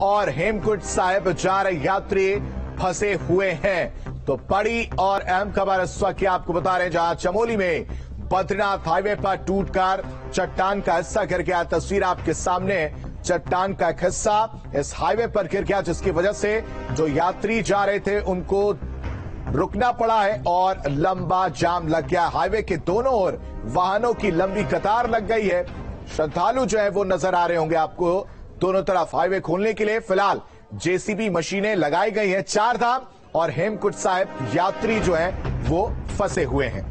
और हेमकुंड साहिब जा रहे यात्री फंसे हुए हैं। तो बड़ी और अहम खबर इस वक्त आपको बता रहे हैं, जहां चमोली में बद्रीनाथ हाईवे पर टूटकर चट्टान का हिस्सा गिर गया। तस्वीर आपके सामने, चट्टान का एक हिस्सा इस हाईवे पर गिर गया, जिसकी वजह से जो यात्री जा रहे थे उनको रुकना पड़ा है और लंबा जाम लग गया। हाईवे के दोनों ओर वाहनों की लंबी कतार लग गई है। श्रद्धालु जो है वो नजर आ रहे होंगे आपको दोनों तरफ हाईवे खोलने के लिए। फिलहाल जेसीबी मशीनें लगाई गई हैं। चार धाम और हेमकुंड साहिब यात्री जो है वो फंसे हुए हैं।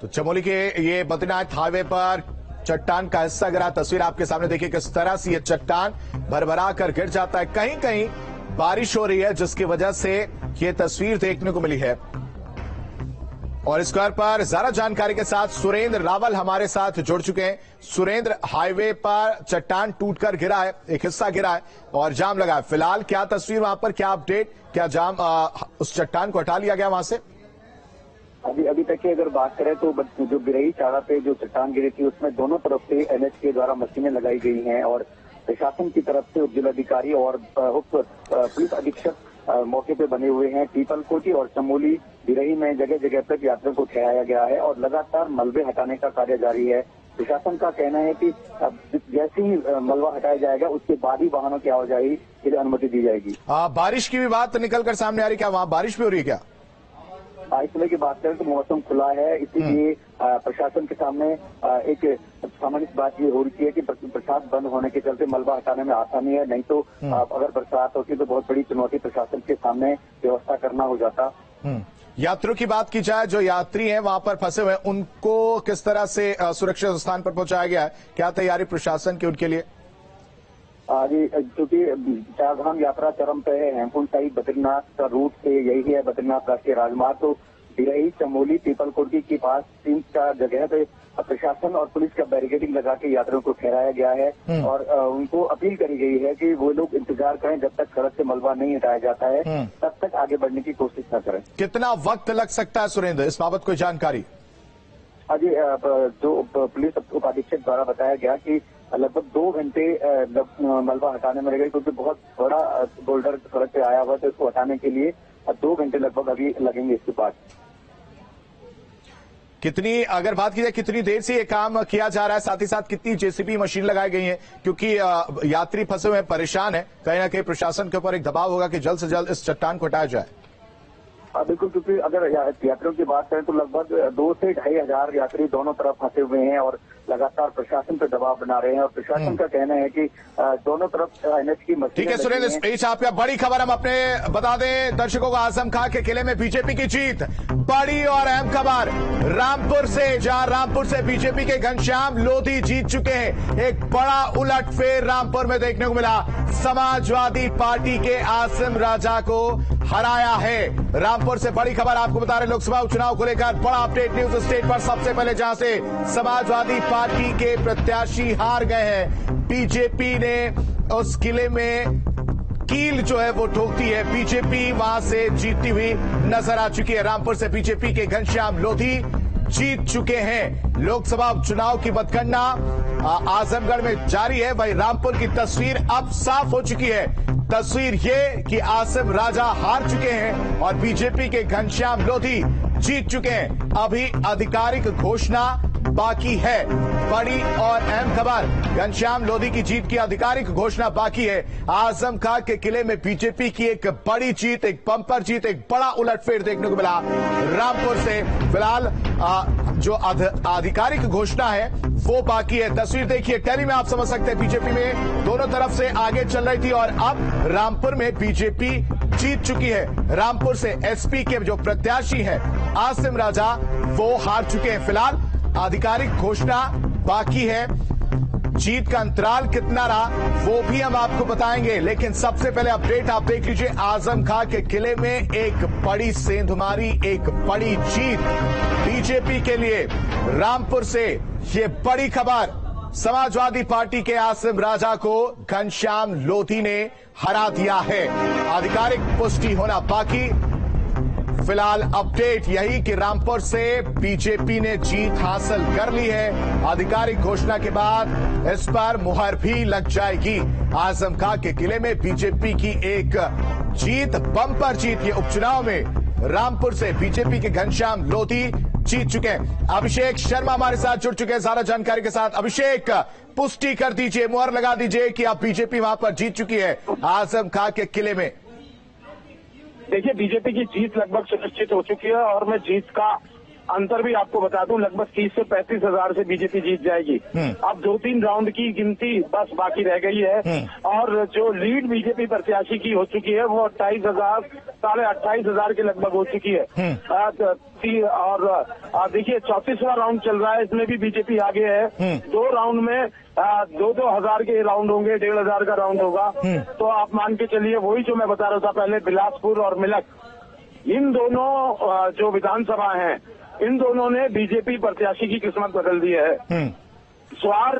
तो चमोली के ये बद्रीनाथ हाईवे पर चट्टान का हिस्सा गिरा। तस्वीर आपके सामने देखिए किस तरह से ये चट्टान भरभरा कर गिर जाता है। कहीं कहीं बारिश हो रही है जिसकी वजह से ये तस्वीर देखने को मिली है। और इस खबर पर ज्यादा जानकारी के साथ सुरेंद्र रावल हमारे साथ जुड़ चुके हैं। सुरेंद्र, हाईवे पर चट्टान टूटकर गिरा है, एक हिस्सा गिरा है और जाम लगा है। फिलहाल क्या तस्वीर वहां पर, क्या अपडेट, क्या जाम उस चट्टान को हटा लिया गया वहां से? अभी तक की अगर बात करें तो जो गिरई चाड़ा पे जो चट्टान गिरी थी उसमें दोनों तरफ से एनएच के द्वारा मशीनें लगाई गई हैं और प्रशासन की तरफ से जिलाधिकारी और उप पुलिस अधीक्षक मौके पे बने हुए हैं। पीपलकोटी और चमोली गिरई में जगह जगह पर यात्रियों को ठहराया गया है और लगातार मलबे हटाने का कार्य जारी है। प्रशासन का कहना है कि जैसे ही मलबा हटाया जाएगा उसके बाद ही वाहनों की आवाजाही के लिए अनुमति दी जाएगी। बारिश की भी बात निकलकर सामने आ रही, क्या वहां बारिश भी हो रही है क्या? इस समय की बात करें तो मौसम खुला है, इसीलिए प्रशासन के सामने एक सामान्य बात ये हो रही है कि बरसात बंद होने के चलते मलबा हटाने में आसानी है। नहीं तो अगर बरसात होती तो बहुत बड़ी चुनौती प्रशासन के सामने व्यवस्था करना हो जाता। यात्रियों की बात की जाए, जो यात्री हैं वहां पर फंसे हुए हैं, उनको किस तरह से सुरक्षित स्थान पर पहुंचाया गया है? क्या तैयारी प्रशासन की उनके लिए? क्योंकि चारधाम यात्रा चरम पे है, हेमकुंड साहिब बद्रीनाथ का रूट से यही है बद्रीनाथ राष्ट्रीय राजमार्ग। तो गिरई, चमोली, पीपलकोटी के पास 3-4 जगह पे प्रशासन और पुलिस का बैरिकेडिंग लगा के यात्रियों को ठहराया गया है और उनको अपील करी गई है कि वो लोग इंतजार करें, जब तक सड़क से मलबा नहीं हटाया जाता है तब तक आगे बढ़ने की कोशिश न करें। कितना वक्त लग सकता है सुरेंद्र, इस बाबत कोई जानकारी? जो पुलिस उपाधीक्षक द्वारा बताया गया कि लगभग 2 घंटे मलबा हटाने में लगेगा, क्योंकि बहुत बड़ा बोल्डर सड़क पे आया हुआ है तो इसको हटाने के लिए 2 घंटे लगभग अभी लगेंगे। इसके बाद कितनी, अगर बात की जाए कितनी देर से ये काम किया जा रहा है, साथ ही साथ कितनी जेसीबी मशीन लगाई गई है? क्योंकि यात्री फंसे हुए परेशान है, कहीं ना कहीं प्रशासन के ऊपर एक दबाव होगा कि जल्द से जल्द इस चट्टान को हटाया जाए। बिल्कुल, क्योंकि अगर यात्रियों की बात करें तो लगभग 2 से 2,500 यात्री दोनों तरफ फंसे हुए हैं और लगातार प्रशासन पर दबाव बना रहे हैं और प्रशासन का कहना है कि दोनों तरफ एनएच की मशीनें। ठीक है सुरेंद्र, इस बीच आपका बड़ी खबर हम अपने बता दें दर्शकों को। आजम खां के किले में बीजेपी की जीत, बड़ी और अहम खबर रामपुर से, जहां रामपुर से बीजेपी के घनश्याम लोधी जीत चुके हैं। एक बड़ा उलटफेर रामपुर में देखने को मिला, समाजवादी पार्टी के आसिम राजा को हराया है। रामपुर से बड़ी खबर आपको बता रहे, लोकसभा चुनाव को लेकर बड़ा अपडेट न्यूज स्टेट पर सबसे पहले, जहां से समाजवादी पार्टी के प्रत्याशी हार गए हैं। बीजेपी ने उस किले में कील जो है वो ठोकती है, बीजेपी वहां से जीतती हुई नजर आ चुकी है। रामपुर से बीजेपी के घनश्याम लोधी जीत चुके हैं। लोकसभा चुनाव की मतगणना आजमगढ़ में जारी है, वही रामपुर की तस्वीर अब साफ हो चुकी है। तस्वीर ये कि आसिम राजा हार चुके हैं और बीजेपी के घनश्याम लोधी जीत चुके हैं। अभी आधिकारिक घोषणा बाकी है। बड़ी और अहम खबर, घनश्याम लोधी की जीत की आधिकारिक घोषणा बाकी है। आजम खां के किले में बीजेपी की एक बड़ी जीत, एक बम्पर जीत, एक बड़ा उलटफेर देखने को मिला रामपुर से। फिलहाल जो आधिकारिक घोषणा है वो बाकी है। तस्वीर देखिए, टैली में आप समझ सकते हैं बीजेपी में दोनों तरफ से आगे चल रही थी और अब रामपुर में बीजेपी जीत चुकी है। रामपुर से एसपी के जो प्रत्याशी हैं आसिम राजा वो हार चुके हैं। फिलहाल आधिकारिक घोषणा बाकी है। जीत का अंतराल कितना रहा वो भी हम आपको बताएंगे, लेकिन सबसे पहले अपडेट आप देख लीजिए। आजम खां के किले में एक बड़ी सेंधमारी, एक बड़ी जीत बीजेपी के लिए। रामपुर से ये बड़ी खबर समाजवादी पार्टी के आसिम राजा को घनश्याम लोधी ने हरा दिया है। आधिकारिक पुष्टि होना बाकी। फिलहाल अपडेट यही कि रामपुर से बीजेपी ने जीत हासिल कर ली है। आधिकारिक घोषणा के बाद इस पर मुहर भी लग जाएगी। आजम खां के किले में बीजेपी की एक जीत, बम्पर जीत। ये उपचुनाव में रामपुर से बीजेपी के घनश्याम लोधी जीत चुके हैं। अभिषेक शर्मा हमारे साथ जुड़ चुके हैं ज्यादा जानकारी के साथ। अभिषेक, पुष्टि कर दीजिए, मुहर लगा दीजिए कि अब बीजेपी वहां पर जीत चुकी है आजम खां के किले में। देखिए, बीजेपी की जीत लगभग सुनिश्चित हो चुकी है और मैं जीत का अंतर भी आपको बता दूं, लगभग 30 से 35 हजार से बीजेपी जीत जाएगी। अब 2-3 राउंड की गिनती बस बाकी रह गई है और जो लीड बीजेपी प्रत्याशी की हो चुकी है वो 28,000 साढ़े 28,000 के लगभग हो चुकी है। और देखिए 34वां राउंड चल रहा है, इसमें भी बीजेपी आगे है। 2 राउंड में 2-2 हजार के राउंड होंगे, 1,500 का राउंड होगा। तो आप मान के चलिए, वही जो मैं बता रहा था पहले, बिलासपुर और मिलक, इन दोनों जो विधानसभा हैं, इन दोनों ने बीजेपी प्रत्याशी की किस्मत बदल दी है। स्वार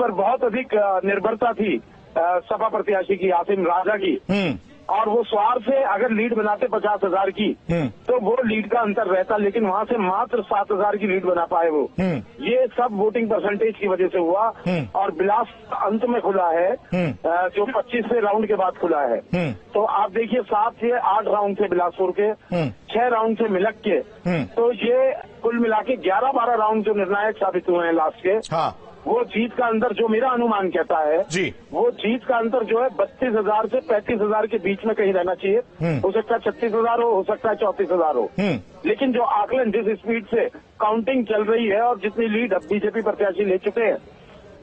पर बहुत अधिक निर्भरता थी सपा प्रत्याशी की, आसिम राजा की, और वो स्वार से अगर लीड बनाते 50,000 की तो वो लीड का अंतर रहता, लेकिन वहां से मात्र 7,000 की लीड बना पाए वो। ये सब वोटिंग परसेंटेज की वजह से हुआ। और बिलास अंत में खुला है, जो 25वें राउंड के बाद खुला है। तो आप देखिए 7 से 8 राउंड थे बिलासपुर के, 6 राउंड थे मिलक के। तो ये कुल मिला के 11-12 राउंड जो निर्णायक साबित हुए हैं लास्ट के। हाँ। वो जीत का अंतर, जो मेरा अनुमान कहता है जी, वो जीत का अंतर जो है 32,000 से 35,000 के बीच में कहीं रहना चाहिए। हो सकता है 36,000 हो सकता है 34,000 हो। लेकिन जो आकलन जिस स्पीड से काउंटिंग चल रही है और जितनी लीड अब बीजेपी प्रत्याशी ले चुके हैं,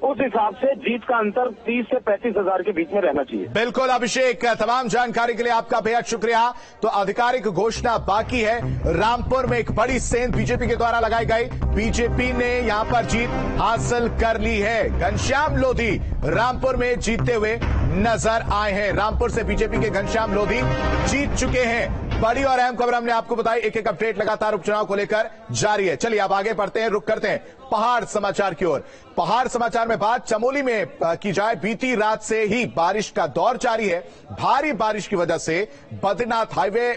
उस हिसाब से जीत का अंतर 30 से 35,000 के बीच में रहना चाहिए। बिल्कुल अभिषेक, तमाम जानकारी के लिए आपका बेहद शुक्रिया। तो आधिकारिक घोषणा बाकी है। रामपुर में एक बड़ी सेंध बीजेपी के द्वारा लगाई गई, बीजेपी ने यहां पर जीत हासिल कर ली है। घनश्याम लोधी रामपुर में जीतते हुए नजर आए हैं। रामपुर से बीजेपी के घनश्याम लोधी जीत चुके हैं। बड़ी और अहम खबर हमने आपको बताई। एक अपडेट लगातार उपचुनाव को लेकर जारी है। चलिए अब आगे बढ़ते हैं, रुक करते हैं पहाड़ समाचार की ओर। पहाड़ समाचार में बात चमोली में की जाए। बीती रात से ही बारिश का दौर जारी है। भारी बारिश की वजह से बद्रीनाथ हाईवे